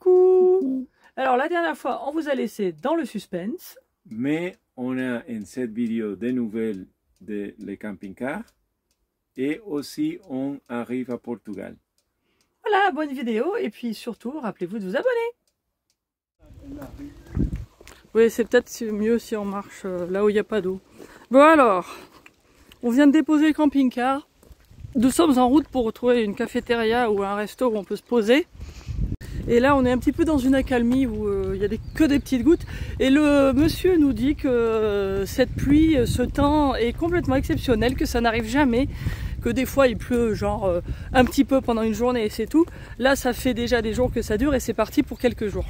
Coucou. Alors la dernière fois, on vous a laissé dans le suspense. Mais on a en cette vidéo des nouvelles de les camping-cars et aussi on arrive à Portugal. Voilà, bonne vidéo et puis surtout, rappelez-vous de vous abonner. Oui, c'est peut-être mieux si on marche là où il n'y a pas d'eau. Bon alors, on vient de déposer le camping-car. Nous sommes en route pour retrouver une cafétéria ou un resto où on peut se poser. Et là, on est un petit peu dans une accalmie où il n'y a que des petites gouttes. Et le monsieur nous dit que cette pluie, ce temps est complètement exceptionnel, que ça n'arrive jamais, que des fois il pleut genre un petit peu pendant une journée et c'est tout. Là, ça fait déjà des jours que ça dure et c'est parti pour quelques jours.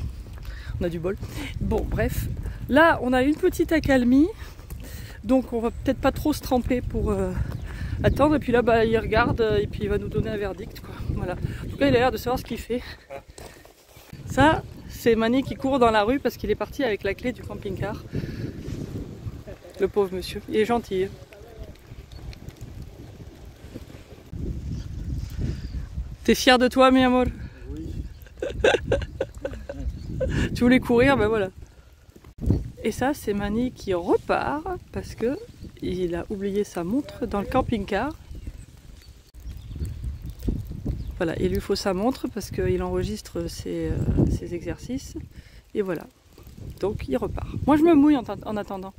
On a du bol. Bon, bref. Là, on a une petite accalmie. Donc, on va peut-être pas trop se tremper pour attendre. Et puis là, bah, il regarde et puis il va nous donner un verdict, quoi. Voilà. En tout cas, il a l'air de savoir ce qu'il fait. Ça, c'est Mani qui court dans la rue parce qu'il est parti avec la clé du camping-car. Le pauvre monsieur. Il est gentil. T'es fier de toi, mi amor? Oui. Tu voulais courir, ben voilà. Et ça, c'est Mani qui repart parce que il a oublié sa montre dans le camping-car. Voilà, il lui faut sa montre parce qu'il enregistre ses exercices. Et voilà. Donc il repart. Moi je me mouille en attendant.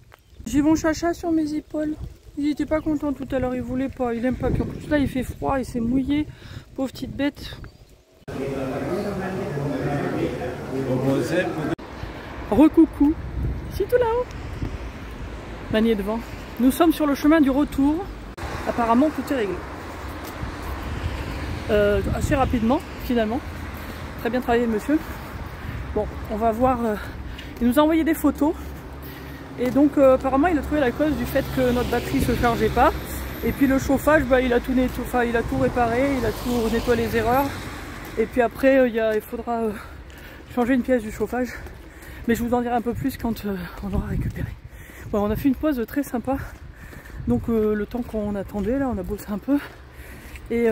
J'ai mon chacha sur mes épaules. Il était pas content tout à l'heure, il voulait pas, il aime pas. Puis en plus là il fait froid, il s'est mouillé. Pauvre petite bête. Recoucou. Si tout là-haut. Mani est devant. Nous sommes sur le chemin du retour. Apparemment tout est réglé. Assez rapidement finalement. Très bien travaillé le monsieur. Bon, on va voir. Il nous a envoyé des photos. Et donc apparemment il a trouvé la cause du fait que notre batterie se chargeait pas. Et puis le chauffage, bah, il a tout réparé, il a tout nettoyé les erreurs. Et puis après il faudra changer une pièce du chauffage. Mais je vous en dirai un peu plus quand on l'aura récupéré. Bon, on a fait une pause très sympa. Donc le temps qu'on attendait, là on a bossé un peu. Et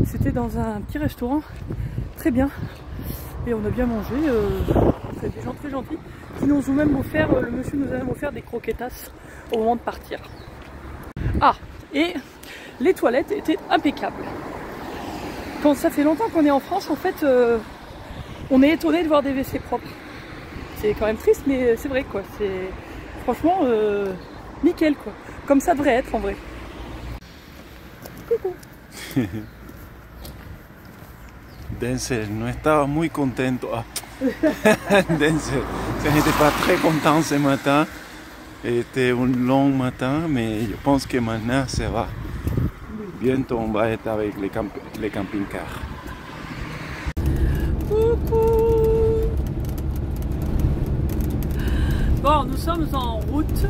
c'était dans un petit restaurant, très bien. Et on a bien mangé, c'est des gens très gentils. Qui nous ont même offert, le monsieur nous a même offert des croquetas au moment de partir. Ah, et les toilettes étaient impeccables. Quand ça fait longtemps qu'on est en France, en fait, on est étonné de voir des WC propres. C'est quand même triste, mais c'est vrai quoi. C'est franchement nickel quoi. Comme ça devrait être en vrai. Coucou. Denzel no estaba muy contento. Ah. Denzel n'était pas très content ce matin. C'était un long matin, mais je pense que maintenant ça va. Bientôt on va être avec les camping-cars. Coucou. Bon, nous sommes en route.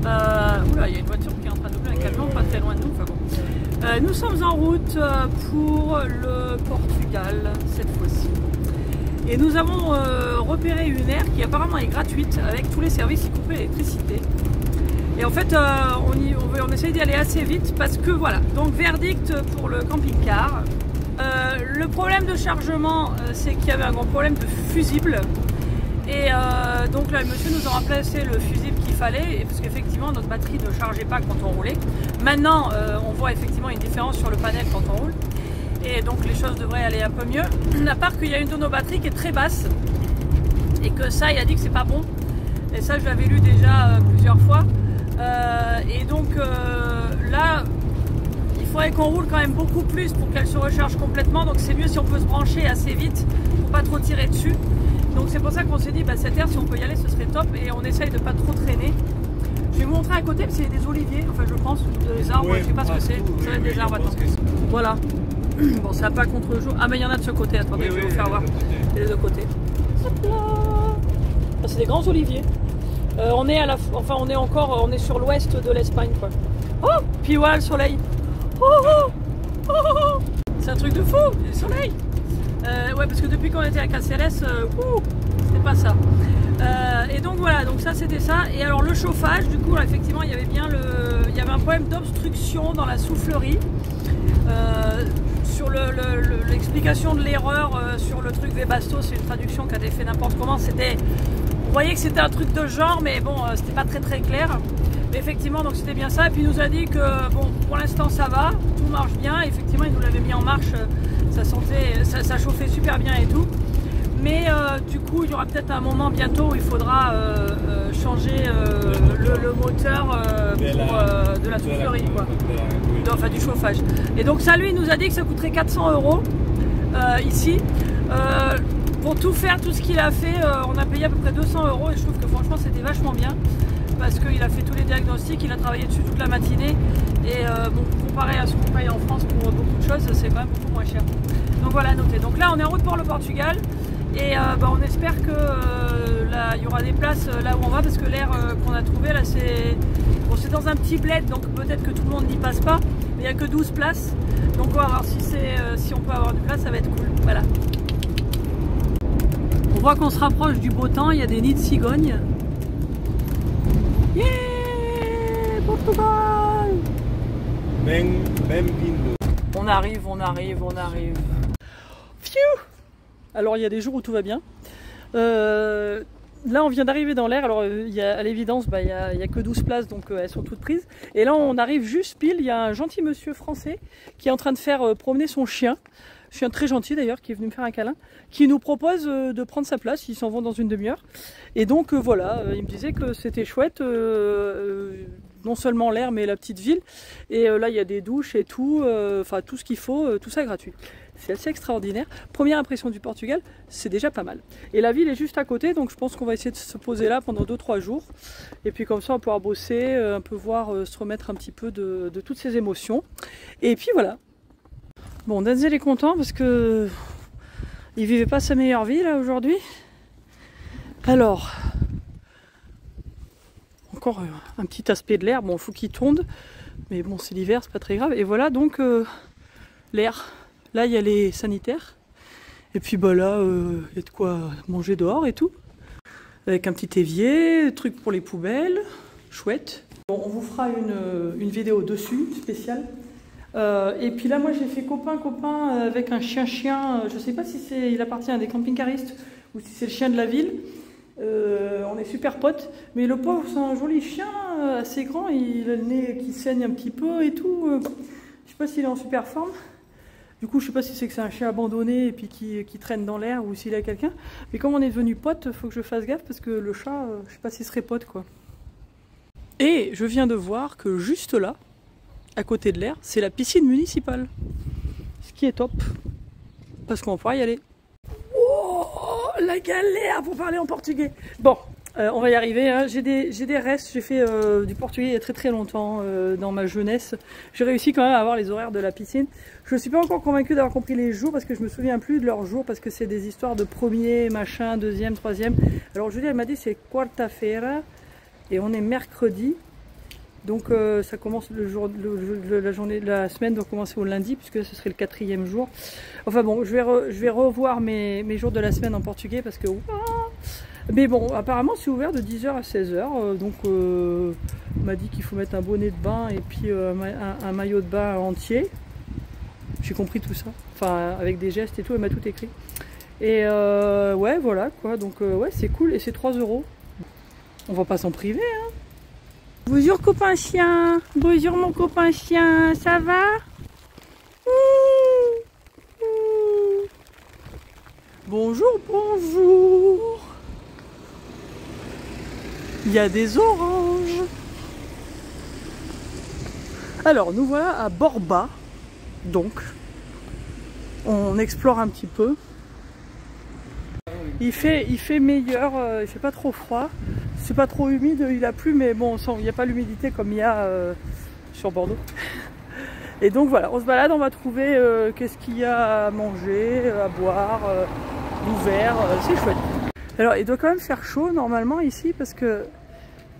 Oula, il y a une voiture qui est en train de doubler un camion pas très loin de nous. Enfin bon. Nous sommes en route pour le Portugal cette fois-ci. Et nous avons repéré une aire qui apparemment est gratuite avec tous les services y compris l'électricité. Et en fait on essaye d'y aller assez vite parce que voilà, donc verdict pour le camping-car. Le problème de chargement c'est qu'il y avait un grand problème de fusible. Et donc là le monsieur nous a remplacé le fusible qu'il fallait parce qu'effectivement notre batterie ne chargeait pas quand on roulait. Maintenant on voit effectivement une différence sur le panel quand on roule. Et donc les choses devraient aller un peu mieux. À part qu'il y a une de nos batteries qui est très basse. Et que ça il a dit que c'est pas bon. Et ça je l'avais lu déjà plusieurs fois. Et donc là il faudrait qu'on roule quand même beaucoup plus pour qu'elle se recharge complètement. Donc c'est mieux si on peut se brancher assez vite pour pas trop tirer dessus. Donc c'est pour ça qu'on s'est dit bah, cette aire si on peut y aller ce serait top. Et on essaye de pas trop traîner. Je vais vous montrer à côté parce qu'il y a des oliviers, enfin je pense, des arbres, oui, je sais pas ce que c'est. Ça va être des arbres, attends. Voilà. Bon, ça va pas contre le jour. Ah, mais il y en a de ce côté, attendez, je vais vous faire voir. Les deux côtés. C'est des grands oliviers. On est on est sur l'ouest de l'Espagne, quoi. Oh, puis voilà le soleil. Oh, oh, oh, oh. C'est un truc de fou, le soleil. Ouais, parce que depuis qu'on était à Caceres, c'était pas ça. Et donc voilà, donc ça c'était ça. Et alors le chauffage, du coup, là, effectivement, il y avait bien un problème d'obstruction dans la soufflerie. sur l'explication de l'erreur sur le truc Webasto, c'est une traduction qui a été fait n'importe comment. On voyait que c'était un truc de genre, mais bon, c'était pas très clair. Mais effectivement, donc c'était bien ça. Et puis il nous a dit que bon, pour l'instant ça va, tout marche bien. Et effectivement, il nous l'avait mis en marche, ça chauffait super bien et tout. Mais du coup, il y aura peut-être un moment bientôt où il faudra changer le moteur de la soufflerie, quoi. Enfin, du chauffage. Et donc ça, lui, il nous a dit que ça coûterait 400 € ici. Pour tout faire, tout ce qu'il a fait, on a payé à peu près 200 € et je trouve que franchement, c'était vachement bien. Parce qu'il a fait tous les diagnostics, il a travaillé dessus toute la matinée. Et bon, comparé à ce qu'on paye en France pour beaucoup de choses, c'est quand même beaucoup moins cher. Donc voilà, notez. Donc là, on est en route pour le Portugal. Et on espère que il y aura des places là où on va, parce que l'air qu'on a trouvé là, c'est dans un petit bled, donc peut-être que tout le monde n'y passe pas, mais il n'y a que 12 places, donc on va voir si on peut avoir des places, ça va être cool. Voilà. On voit qu'on se rapproche du beau temps, il y a des nids de cigognes. Yeah, Portugal! Bem-vindo. On arrive. Phew! Alors il y a des jours où tout va bien. Là on vient d'arriver dans l'air. Alors à l'évidence il n'y a que 12 places, donc elles sont toutes prises. Et là on arrive juste pile, il y a un gentil monsieur français qui est en train de faire promener son chien. Chien très gentil d'ailleurs, qui est venu me faire un câlin, qui nous propose de prendre sa place. Ils s'en vont dans une demi-heure. Et donc voilà, il me disait que c'était chouette, non seulement l'air mais la petite ville. Et là il y a des douches et tout, enfin tout ce qu'il faut, tout ça gratuit. C'est assez extraordinaire. Première impression du Portugal, c'est déjà pas mal. Et la ville est juste à côté, donc je pense qu'on va essayer de se poser là pendant 2-3 jours. Et puis comme ça, on va pouvoir bosser, un peu voir, se remettre un petit peu de toutes ces émotions. Et puis voilà. Bon, Denzel est content parce que il vivait pas sa meilleure vie là aujourd'hui. Alors, encore un petit aspect de l'air. Bon, il faut qu'il tonde, mais bon, c'est l'hiver, c'est pas très grave. Et voilà donc l'air. Là, il y a les sanitaires. Et puis bah là, il y a de quoi manger dehors et tout. Avec un petit évier, truc pour les poubelles. Chouette. Bon, on vous fera une vidéo dessus, spéciale. Et puis là, moi, j'ai fait copain avec un chien. Je sais pas si il appartient à des camping-caristes ou si c'est le chien de la ville. On est super potes. Mais le pauvre, c'est un joli chien, assez grand. Il a le nez qui saigne un petit peu et tout. Je sais pas s'il est en super forme. Du coup, je sais pas si c'est que c'est un chien abandonné et puis qui traîne dans l'air ou s'il a quelqu'un. Mais comme on est devenu potes, faut que je fasse gaffe parce que le chat, je sais pas s'il serait pote, quoi. Et je viens de voir que juste là, à côté de l'air, c'est la piscine municipale. Ce qui est top. Parce qu'on va pouvoir y aller. Oh, la galère pour parler en portugais. Bon, on va y arriver. Hein. J'ai des restes. J'ai fait du portugais il y a très longtemps dans ma jeunesse. J'ai réussi quand même à avoir les horaires de la piscine. Je ne suis pas encore convaincue d'avoir compris les jours parce que je me souviens plus de leurs jours parce que c'est des histoires de premier, machin, deuxième, troisième. Alors Julie, elle m'a dit c'est quarta-feira et on est mercredi. Donc ça commence la semaine doit commencer au lundi puisque ce serait le 4e jour. Enfin bon, je vais revoir mes jours de la semaine en portugais parce que mais bon, apparemment c'est ouvert de 10h à 16h. Donc on m'a dit qu'il faut mettre un bonnet de bain et puis un maillot de bain entier. J'ai compris tout ça. Enfin avec des gestes et tout, elle m'a tout écrit. Et ouais voilà quoi. Donc ouais c'est cool et c'est 3 €. On va pas s'en priver hein. Bonjour copain chien, bonjour mon copain chien, ça va? Bonjour, bonjour. Il y a des oranges. Alors nous voilà à Borba, donc on explore un petit peu. Il fait meilleur, il fait pas trop froid. C'est pas trop humide, il a plu, mais bon, il n'y a pas l'humidité comme il y a sur Bordeaux. Et donc voilà, on se balade, on va trouver qu'est-ce qu'il y a à manger, à boire, l'ouvert, c'est chouette. Alors il doit quand même faire chaud normalement ici parce que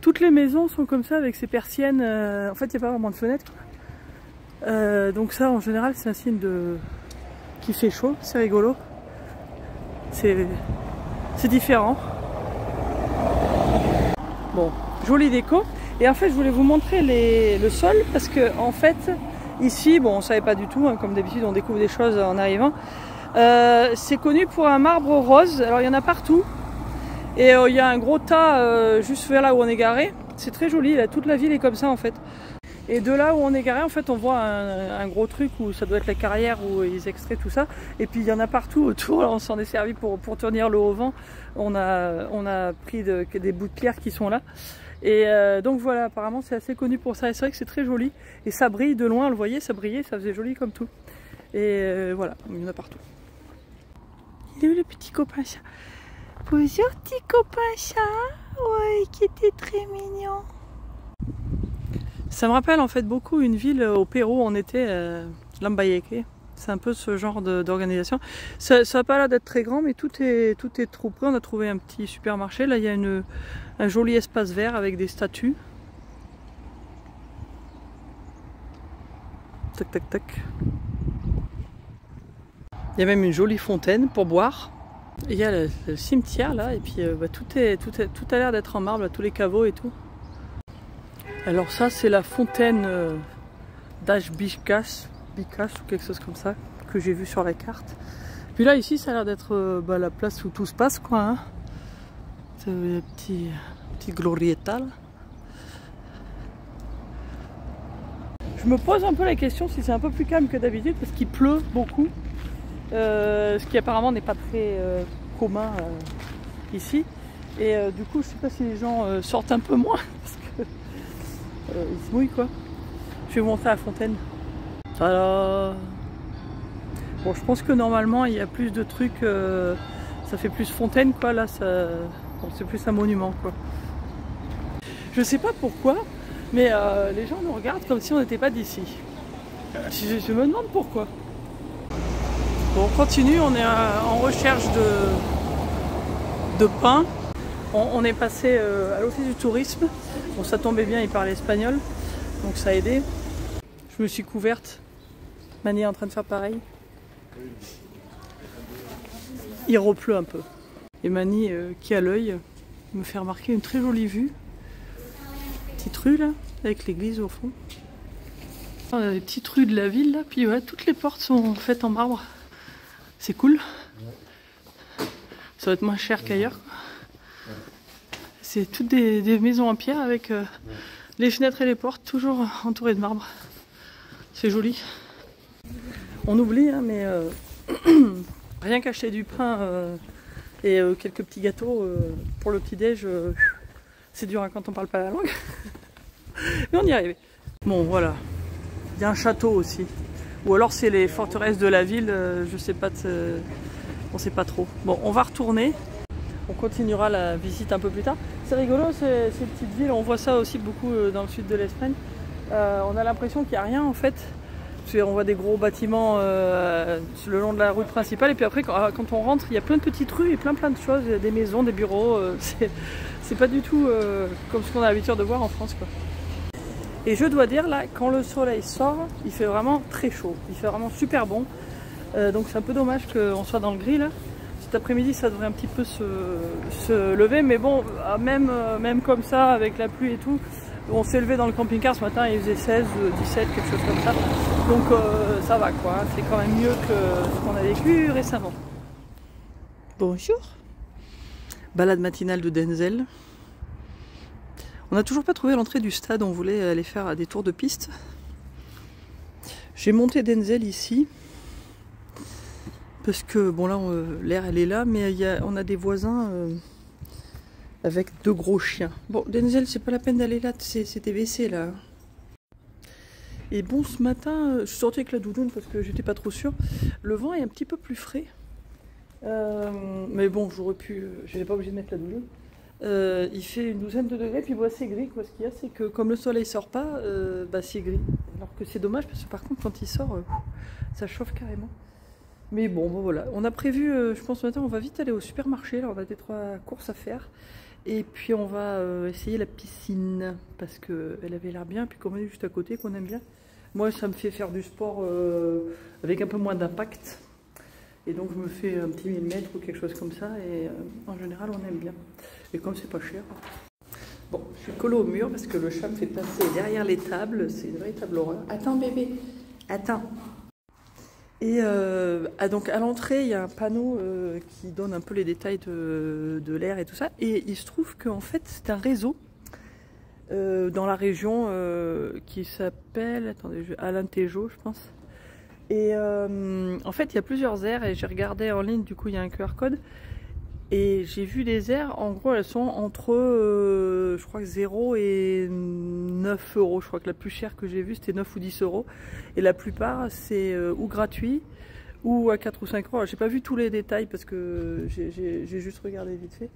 toutes les maisons sont comme ça avec ces persiennes. En fait, il n'y a pas vraiment de fenêtres. Donc ça, en général, c'est un signe qu'il fait chaud, c'est rigolo. C'est différent. Bon, jolie déco. Et en fait, je voulais vous montrer le sol parce que en fait, Ici, bon, on ne savait pas du tout, hein, comme d'habitude on découvre des choses en arrivant. C'est connu pour un marbre rose, alors il y en a partout. Et il y a un gros tas juste vers là où on est garé. C'est très joli, là, toute la ville est comme ça en fait. Et de là où on est garé, en fait, on voit un gros truc où ça doit être la carrière où ils extraient tout ça. Et puis il y en a partout autour. Là, on s'en est servi pour tenir l'eau au vent. On a pris des bouts de pierre qui sont là. Et donc voilà, apparemment c'est assez connu pour ça. Et c'est vrai que c'est très joli. Et ça brille de loin, vous le voyez, ça brillait, ça faisait joli comme tout. Et voilà, il y en a partout. Il est où le petit copain chat? Bonjour petit copain chat. Ouais, qui était très mignon. Ça me rappelle en fait beaucoup une ville au Pérou, on était Lambayeque. C'est un peu ce genre d'organisation. Ça n'a pas l'air d'être très grand, mais tout est trop près. On a trouvé un petit supermarché. Là, il y a un joli espace vert avec des statues. Tac, tac, tac. Il y a même une jolie fontaine pour boire. Et il y a le cimetière là, et puis tout a l'air d'être en marbre, là, tous les caveaux et tout. Alors ça c'est la fontaine d'Ashbicas ou quelque chose comme ça que j'ai vu sur la carte. Puis là ici ça a l'air d'être la place où tout se passe quoi. Hein. C'est un petit glorietta là. Je me pose un peu la question si c'est un peu plus calme que d'habitude parce qu'il pleut beaucoup. Ce qui apparemment n'est pas très commun ici. Et du coup je sais pas si les gens sortent un peu moins parce que il se mouille quoi. Je vais monter à la fontaine. Tada. Bon, je pense que normalement il y a plus de trucs, ça fait plus fontaine quoi. Là, bon, c'est plus un monument quoi. Je sais pas pourquoi, mais les gens nous regardent comme si on n'était pas d'ici. Je me demande pourquoi. Bon, on continue, on est en recherche de pain. On est passé à l'office du tourisme. Bon, ça tombait bien, il parlait espagnol, donc ça a aidé. Je me suis couverte. Mani est en train de faire pareil. Il repleut un peu. Et Mani, qui a l'œil, me fait remarquer une très jolie vue. Petite rue là, avec l'église au fond. On a les petites rues de la ville là, puis ouais, toutes les portes sont faites en marbre. C'est cool. Ça va être moins cher qu'ailleurs. C'est toutes des maisons en pierre avec les fenêtres et les portes toujours entourées de marbre. C'est joli. On oublie, hein, mais rien qu'acheter du pain et quelques petits gâteaux pour le petit-déj, c'est dur hein, quand on parle pas la langue. Mais on y est arrivé. Bon, voilà. Il y a un château aussi. Ou alors c'est les forteresses de la ville, je sais pas, on sait pas trop. Bon, on va retourner. On continuera la visite un peu plus tard. C'est rigolo ces petites villes, on voit ça aussi beaucoup dans le sud de l'Espagne. On a l'impression qu'il n'y a rien en fait. On voit des gros bâtiments le long de la route principale et puis après quand on rentre il y a plein de petites rues et plein de choses, il y a des maisons, des bureaux. C'est pas du tout comme ce qu'on a l'habitude de voir en France quoi. Et je dois dire là, quand le soleil sort, il fait vraiment très chaud, il fait vraiment super bon. Donc c'est un peu dommage qu'on soit dans le gris là. Cet après-midi ça devrait un petit peu se lever, mais bon, même comme ça, avec la pluie et tout, on s'est levé dans le camping-car ce matin, il faisait 16, 17, quelque chose comme ça. Donc ça va quoi, c'est quand même mieux que ce qu'on a vécu récemment. Bonjour. Balade matinale de Denzel. On n'a toujours pas trouvé l'entrée du stade, on voulait aller faire des tours de piste. J'ai monté Denzel ici. Parce que, bon là, l'air elle est là, mais on a des voisins avec deux gros chiens. Bon, Denzel, c'est pas la peine d'aller là, c'était WC là. Et bon, ce matin, je suis sortie avec la doudoune parce que j'étais pas trop sûre. Le vent est un petit peu plus frais. Mais bon, j'aurais pu, j'étais pas obligée de mettre la doudoune. Il fait une douzaine de degrés, puis c'est gris. Quoi. Ce qu'il y a, c'est que comme le soleil sort pas, c'est gris. Alors que c'est dommage parce que par contre, quand il sort, ça chauffe carrément. Mais bon, voilà. On a prévu, je pense ce matin, on va vite aller au supermarché. Là, on a des 3 courses à faire. Et puis on va essayer la piscine parce qu'elle avait l'air bien. Puis comme on est juste à côté, qu'on aime bien. Moi, ça me fait faire du sport avec un peu moins d'impact. Et donc je me fais un petit 1000 mètres ou quelque chose comme ça. Et en général, on aime bien. Et comme c'est pas cher. Bon, je suis collée au mur parce que le chat me fait passer derrière les tables. C'est une véritable horreur. Attends bébé, Attends. Et donc à l'entrée, il y a un panneau qui donne un peu les détails de l'air et tout ça. Et il se trouve qu'en fait, c'est un réseau dans la région qui s'appelle, attendez, Alentejo, je pense. Et en fait, il y a plusieurs aires et j'ai regardé en ligne, du coup, il y a un QR code. Et j'ai vu des aires, en gros, elles sont entre, je crois que 0 et 9 euros. Je crois que la plus chère que j'ai vue, c'était 9 ou 10 euros. Et la plupart, c'est ou gratuit, ou à 4 ou 5 euros. J'ai pas vu tous les détails parce que j'ai juste regardé vite fait.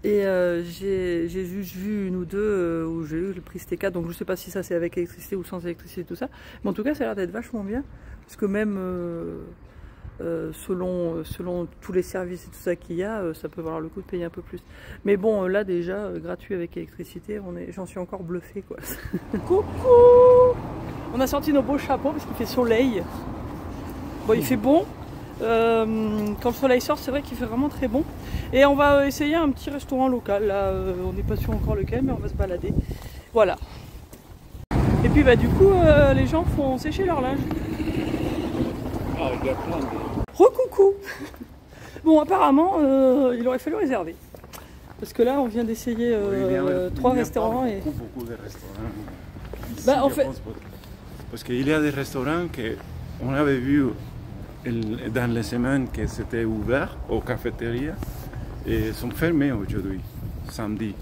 Et j'ai juste vu une ou deux où j'ai eu le prix c'était 4. Donc je sais pas si ça c'est avec électricité ou sans électricité, tout ça. Mais en tout cas, ça a l'air d'être vachement bien. Parce que même... selon tous les services et tout ça qu'il y a, ça peut valoir le coup de payer un peu plus. Mais bon, là déjà, gratuit avec électricité, j'en suis encore bluffée quoi. Coucou! On a sorti nos beaux chapeaux parce qu'il fait soleil. Bon, il fait bon. Quand le soleil sort, c'est vrai qu'il fait vraiment très bon. Et on va essayer un petit restaurant local. Là, on n'est pas sûr encore lequel, mais on va se balader. Voilà. Et puis bah du coup, les gens font sécher leur linge. Recoucou. Bon, apparemment, il aurait fallu réserver. Parce que là, on vient d'essayer 3 restaurants. Et... beaucoup de restaurants. Ici, bah, en fait... Parce qu'il y a des restaurants qu'on avait vu dans les semaines que c'était ouvert aux cafétérias et sont fermés aujourd'hui, samedi.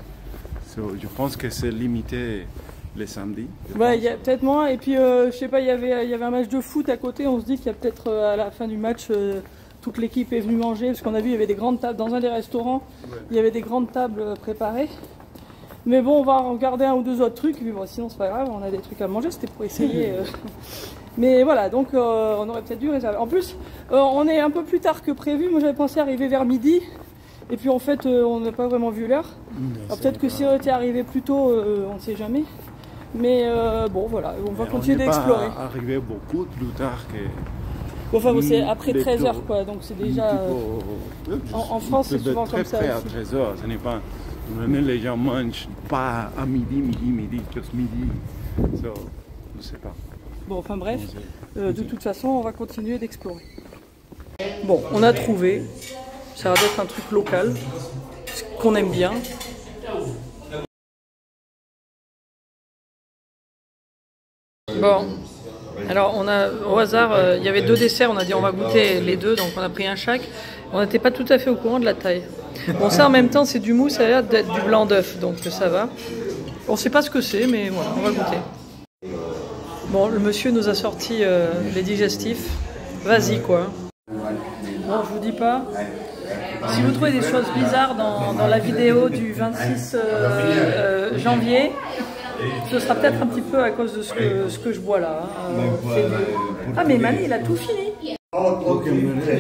Je pense que c'est limité les samedis. Ouais, il y a peut-être moins. Et puis, je sais pas, il y avait un match de foot à côté. On se dit qu'il y a peut-être à la fin du match, toute l'équipe est venue manger. Parce qu'on a vu, il y avait des grandes tables dans un des restaurants. Ouais. Il y avait des grandes tables préparées. Mais bon, on va regarder un ou deux autres trucs. Et puis bon, sinon, c'est pas grave, on a des trucs à manger. C'était pour essayer. Mais voilà, donc on aurait peut-être dû réserver. En plus, on est un peu plus tard que prévu. Moi, j'avais pensé arriver vers midi. Et puis en fait, on n'a pas vraiment vu l'heure. Peut-être que si on était arrivé plus tôt, on ne sait jamais. Mais bon, voilà, on va continuer d'explorer. On n'est pas arrivé beaucoup plus tard que... Bon, enfin, bon, c'est après 13h, quoi, donc c'est déjà... en France, c'est souvent comme ça. Très à 13h, ce n'est pas... Les gens mangent pas à midi, juste midi. So, je ne sais pas. Bon, enfin bref, de toute façon, on va continuer d'explorer. Bon, on a trouvé. Ça va être un truc local, qu'on aime bien. Bon, alors on a au hasard, il y avait 2 desserts, on a dit on va goûter les 2, donc on a pris un chaque. On n'était pas tout à fait au courant de la taille. Bon, ça en même temps c'est du mou, ça a l'air d'être du blanc d'œuf, donc ça va. On ne sait pas ce que c'est, mais voilà, on va goûter. Bon, le monsieur nous a sorti les digestifs. Vas-y quoi. Bon, je vous dis pas. Si vous trouvez des choses bizarres dans la vidéo du 26 janvier, ce sera peut-être un petit peu à cause de ce que je bois là. Ah mais Mani il a tout fini.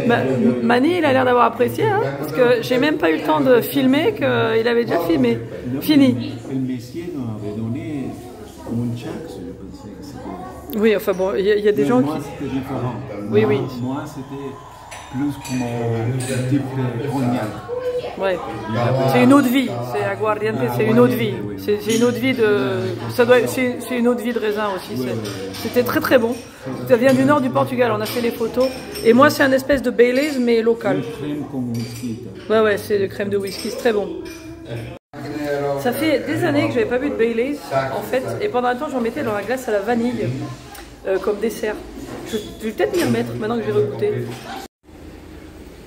Bah, Mani il a l'air d'avoir apprécié, hein, parce que j'ai même pas eu le temps de filmer qu'il avait déjà filmé. Fini. Le messier nous avait donné un chèque, je pensais que c'était... Oui, enfin bon, il y a des gens moi, qui... c'était différent. Oui, oui. Moi c'était plus comme un type cognac. Ouais. C'est une autre vie, c'est aguardiente, c'est une autre vie. C'est une autre vie de... C'est une autre vie de raisin aussi. C'était très très bon. Ça vient du nord du Portugal, on a fait les photos. Et moi c'est un espèce de Baileys mais local. Crème comme whisky. Ouais, c'est de crème de whisky, c'est très bon. Ça fait des années que j'avais pas bu de Baileys en fait. Et pendant un temps j'en mettais dans la glace à la vanille comme dessert. Je vais peut-être m'y remettre maintenant que j'ai regoûté.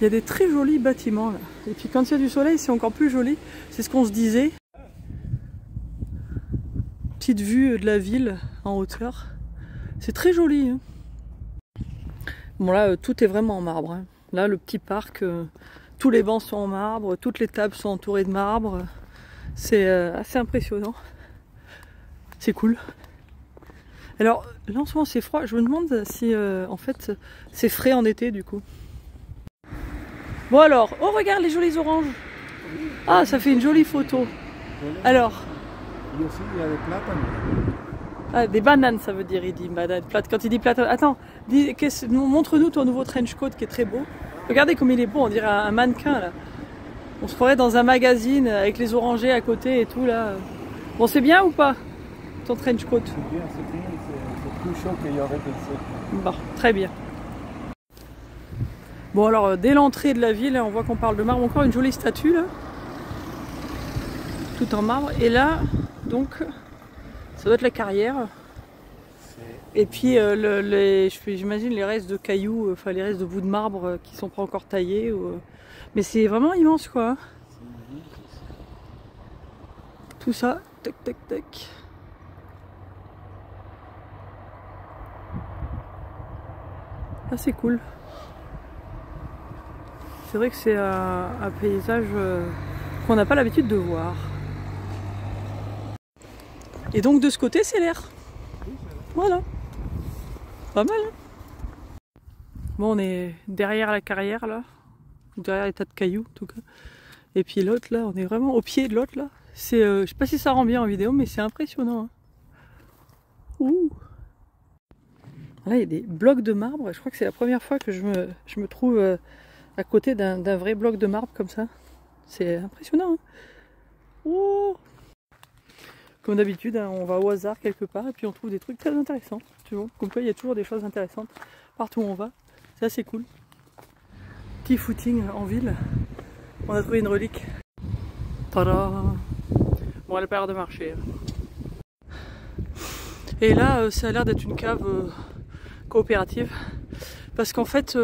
Il y a des très jolis bâtiments là. Et puis quand il y a du soleil, c'est encore plus joli. C'est ce qu'on se disait. Petite vue de la ville en hauteur. C'est très joli. Hein. Bon là, tout est vraiment en marbre. Hein. Là, le petit parc, tous les bancs sont en marbre, toutes les tables sont entourées de marbre. C'est assez impressionnant. C'est cool. Alors là en ce moment c'est froid. Je me demande si en fait c'est frais en été du coup. Bon alors, oh regarde les jolies oranges. Ah, ça fait une jolie photo. Alors. Il y a des platanes. Ah, des bananes ça veut dire, il dit banane. Quand il dit platane, attends, montre-nous ton nouveau trench coat qui est très beau. Regardez comme il est beau, on dirait un mannequin là. On se croirait dans un magazine avec les orangers à côté et tout là. Bon, c'est bien ou pas ton trench coat? C'est bien, c'est bien. plus chaud qu'il y aurait pensé. Bon, très bien. Bon alors, dès l'entrée de la ville, on voit qu'on parle de marbre. Encore une jolie statue là. Tout en marbre. Et là, donc, ça doit être la carrière. Et puis, j'imagine les restes de cailloux, enfin les restes de bouts de marbre qui sont pas encore taillés. Mais c'est vraiment immense quoi. Tout ça, tac tac tac. Ah c'est cool. C'est vrai que c'est un paysage qu'on n'a pas l'habitude de voir. Et donc de ce côté c'est l'air. Voilà. Pas mal hein. Bon on est derrière la carrière là. Derrière les tas de cailloux en tout cas. Et puis l'autre là, on est vraiment au pied de l'autre là. C'est, je sais pas si ça rend bien en vidéo mais c'est impressionnant. Hein. Ouh. Là il y a des blocs de marbre. Je crois que c'est la première fois que je me trouve à côté d'un vrai bloc de marbre comme ça. C'est impressionnant. Hein. Oh. Comme d'habitude, hein, on va au hasard quelque part et puis on trouve des trucs très intéressants. Toujours. Comme quoi, il y a toujours des choses intéressantes partout où on va. C'est assez cool. Petit footing en ville. On a trouvé une relique. Tada! Bon, elle n'a pas l'air de marcher. Et là, ça a l'air d'être une cave coopérative. Parce qu'en fait,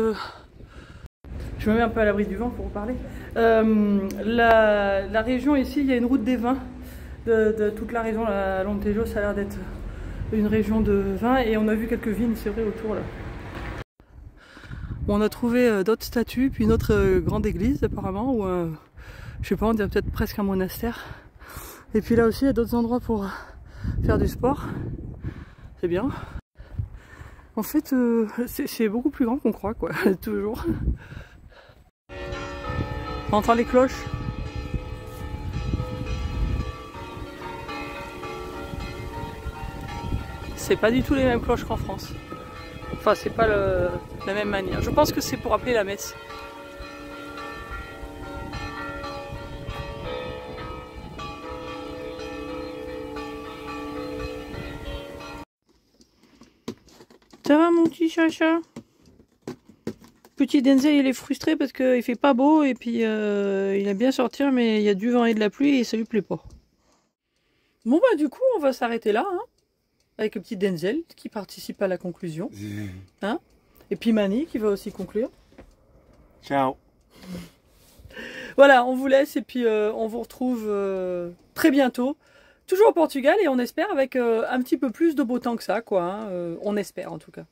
je me mets un peu à l'abri du vent pour vous parler. La région ici, il y a une route des vins de toute la région. La Alentejo, ça a l'air d'être une région de vin et on a vu quelques vignes, c'est vrai, autour là. Bon, on a trouvé d'autres statues, puis une autre grande église apparemment, ou je sais pas, on dirait peut-être presque un monastère. Et puis là aussi, il y a d'autres endroits pour faire du sport. C'est bien. En fait, c'est beaucoup plus grand qu'on croit, quoi, toujours. On entend les cloches. C'est pas du tout les mêmes cloches qu'en France. Enfin, c'est pas la même manière. Je pense que c'est pour appeler la messe. Ça va mon petit chacha? Petit Denzel il est frustré parce qu'il fait pas beau et puis il aime bien sortir mais il y a du vent et de la pluie et ça lui plaît pas. Bon bah du coup on va s'arrêter là hein, avec le petit Denzel qui participe à la conclusion. Hein, et puis Mani qui va aussi conclure. Ciao. Voilà, on vous laisse et puis on vous retrouve très bientôt. Toujours au Portugal et on espère avec un petit peu plus de beau temps que ça quoi. Hein, on espère en tout cas.